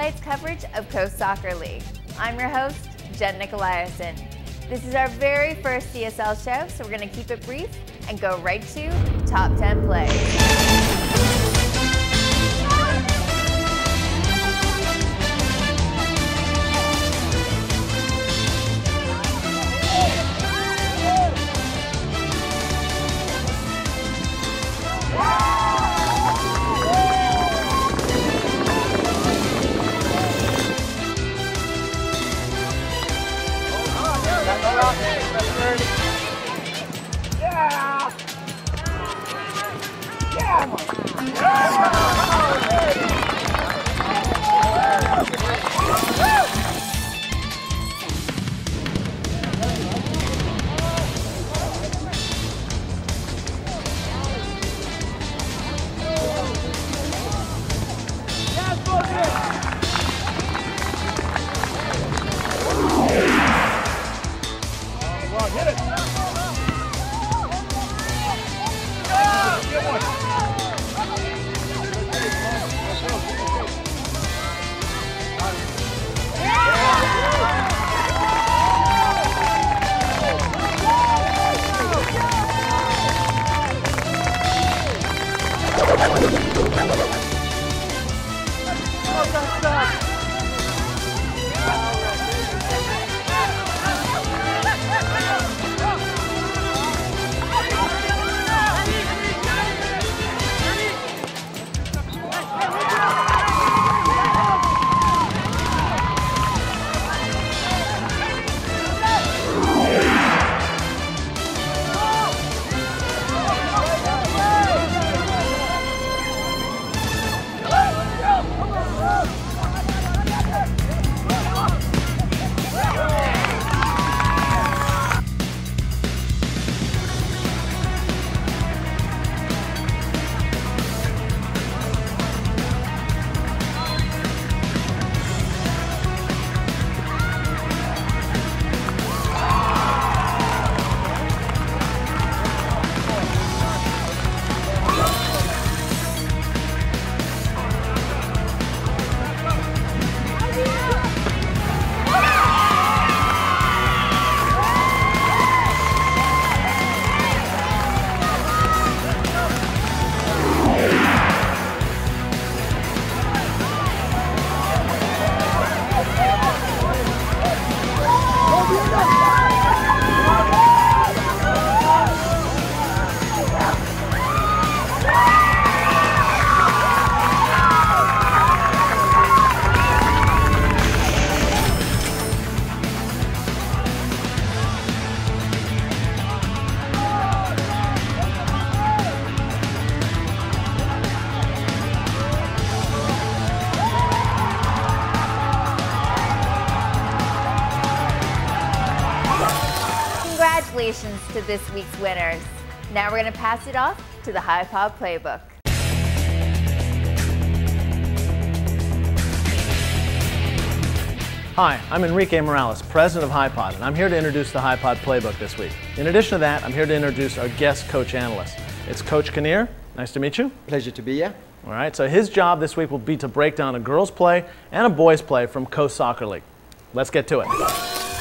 highlights coverage of Coast Soccer League. I'm your host, Jen Nicolaisen. This is our very first CSL show, so we're going to keep it brief and go right to Top 10 Plays. Congratulations to this week's winners. Now we're going to pass it off to the High Pod Playbook. Hi, I'm Enrique Morales, President of High Pod, and I'm here to introduce the High Pod Playbook this week. In addition to that, I'm here to introduce our guest coach analyst. It's Coach Kinnear. Nice to meet you. Pleasure to be here. All right, so his job this week will be to break down a girls' play and a boys' play from Coast Soccer League. Let's get to it.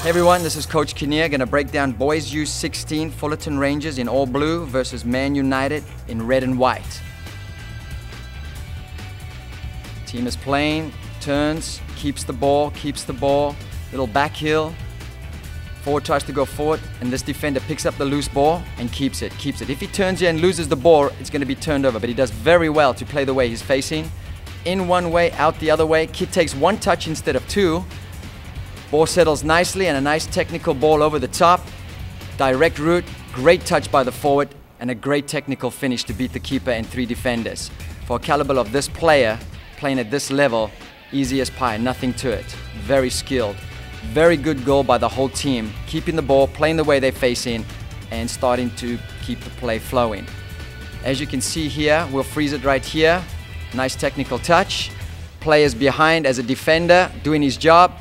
Hey everyone, this is Coach Kinnear, going to break down Boys U16 Fullerton Rangers in all blue versus Man United in red and white. Team is playing, turns, keeps the ball, little back heel. Forward tries to go forward, and this defender picks up the loose ball and keeps it. If he turns here and loses the ball, it's going to be turned over, but he does very well to play the way he's facing. In one way, out the other way. Kid takes one touch instead of two. Ball settles nicely and a nice technical ball over the top. Direct route, great touch by the forward, and a great technical finish to beat the keeper and three defenders. For a caliber of this player, playing at this level, easy as pie, nothing to it. Very skilled. Very good goal by the whole team, keeping the ball, playing the way they're facing, and starting to keep the play flowing. As you can see here, we'll freeze it right here. Nice technical touch. Players behind as a defender, doing his job.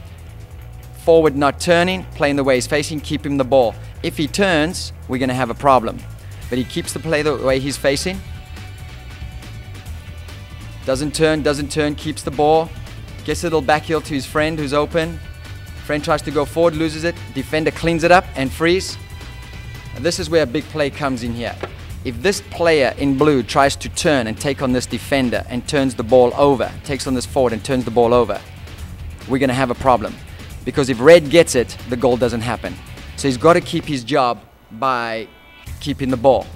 Forward not turning, playing the way he's facing, keeping the ball. If he turns, we're going to have a problem. But he keeps the play the way he's facing. Doesn't turn, keeps the ball. Gets a little back heel to his friend who's open. Friend tries to go forward, loses it. Defender cleans it up and frees. And this is where a big play comes in here. If this player in blue tries to turn and take on this defender and turns the ball over, takes on this forward and turns the ball over, we're going to have a problem. Because if red gets it, the goal doesn't happen. So he's got to keep his job by keeping the ball.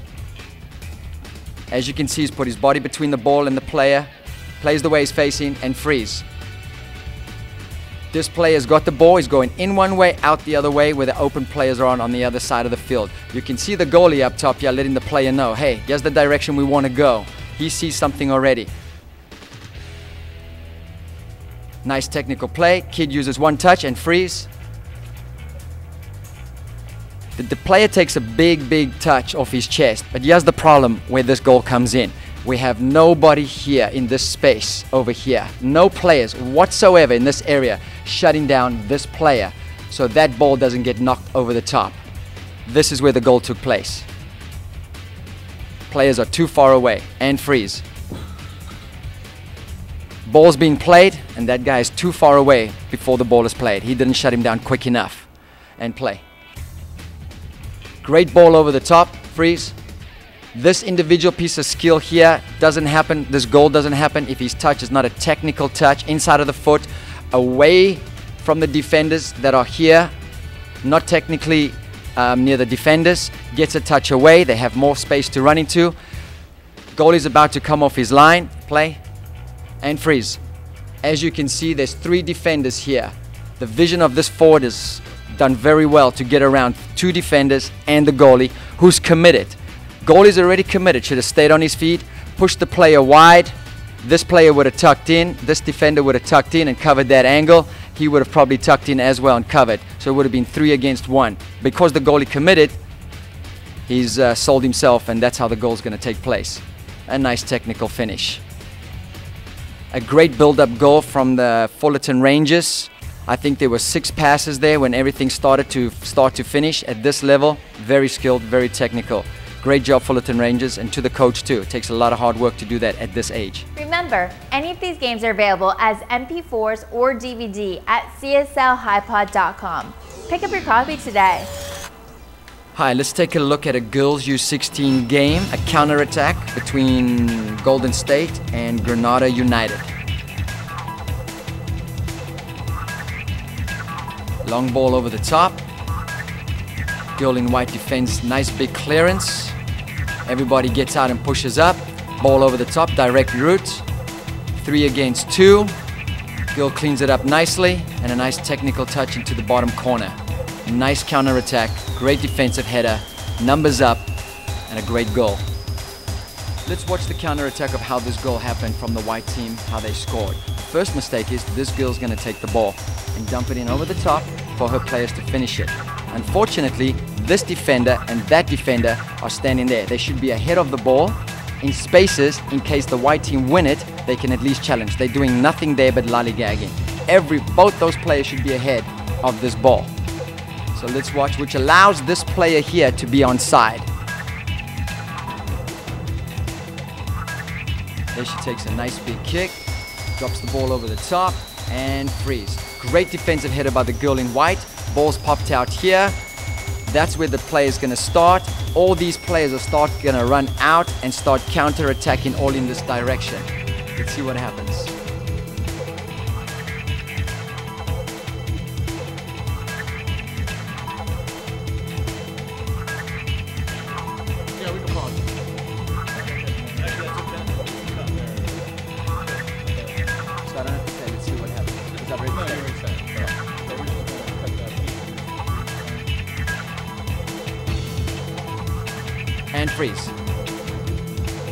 As you can see, he's put his body between the ball and the player, plays the way he's facing, and frees. This player's got the ball, he's going in one way, out the other way, where the open players are on the other side of the field. You can see the goalie up top here letting the player know, hey, here's the direction we want to go. He sees something already. Nice technical play. Kid uses one touch and frees. The player takes a big touch off his chest, but here's the problem where this goal comes in. We have nobody here in this space over here. No players whatsoever in this area shutting down this player so that ball doesn't get knocked over the top. This is where the goal took place. Players are too far away and freeze. Ball's being played and that guy is too far away before the ball is played. He didn't shut him down quick enough and play. Great ball over the top, freeze. This individual piece of skill here doesn't happen, this goal doesn't happen if his touch is not a technical touch inside of the foot, away from the defenders that are here, not technically near the defenders, gets a touch away, they have more space to run into. Goalie's about to come off his line, play, and freeze. As you can see, there's 3 defenders here. The vision of this forward is done very well to get around 2 defenders and the goalie who's committed. Goalie's already committed, should have stayed on his feet, pushed the player wide. This player would have tucked in, this defender would have tucked in and covered that angle. He would have probably tucked in as well and covered. So it would have been 3 against 1. Because the goalie committed, he's sold himself and that's how the goal's going to take place. A nice technical finish. A great build-up goal from the Fullerton Rangers. I think there were 6 passes there when everything started to finish at this level. Very skilled, very technical. Great job, Fullerton Rangers, and to the coach too. It takes a lot of hard work to do that at this age. Remember, any of these games are available as MP4s or DVD at CSLHighPod.com. Pick up your copy today. Hi, let's take a look at a girls U16 game, a counter-attack between Golden State and Granada United. Long ball over the top. Girl in white defends, nice big clearance. Everybody gets out and pushes up. Ball over the top, direct route. 3 against 2. Girl cleans it up nicely and a nice technical touch into the bottom corner. Nice counter attack, great defensive header, numbers up, and a great goal. Let's watch the counter attack of how this goal happened from the white team, how they scored. First mistake is this girl's going to take the ball and dump it in over the top for her players to finish it. Unfortunately, this defender and that defender are standing there. They should be ahead of the ball in spaces in case the white team win it, they can at least challenge. They're doing nothing there but lollygagging. Both those players should be ahead of this ball. So let's watch, which allows this player here to be onside. There she takes a nice big kick, drops the ball over the top, and frees. Great defensive header by the girl in white. Ball's popped out here. That's where the play is going to start. All these players are going to run out and start counter-attacking all in this direction. Let's see what happens. Yeah, we can pause. So I don't have to say, let's see what happens. Because I've already said. And freeze.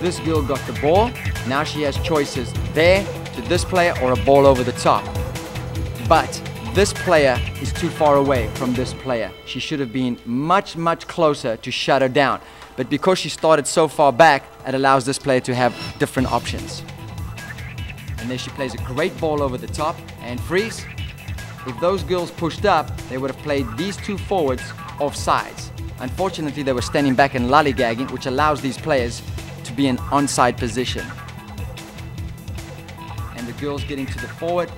This girl got the ball. Now she has choices there to this player or a ball over the top. But this player is too far away from this player. She should have been much closer to shut her down. But because she started so far back, it allows this player to have different options. And there she plays a great ball over the top and freeze. If those girls pushed up, they would have played these 2 forwards off sides. Unfortunately, they were standing back and lollygagging, which allows these players to be in onside position. And the girls getting to the forward,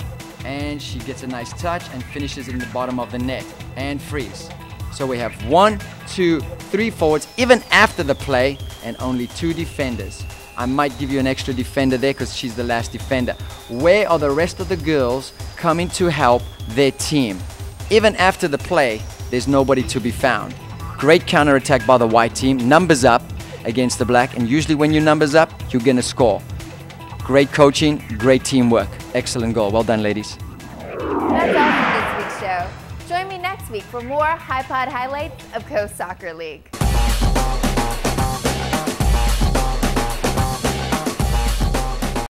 and she gets a nice touch and finishes in the bottom of the net and freeze. So we have 1, 2, 3 forwards even after the play and only 2 defenders. I might give you an extra defender there because she's the last defender. Where are the rest of the girls coming to help their team? Even after the play, there's nobody to be found. Great counter-attack by the white team, numbers up against the black, and usually when your numbers up, you're gonna score. Great coaching, great teamwork. Excellent goal. Well done, ladies. That's all for this week's show. Join me next week for more HiPod highlights of Coast Soccer League.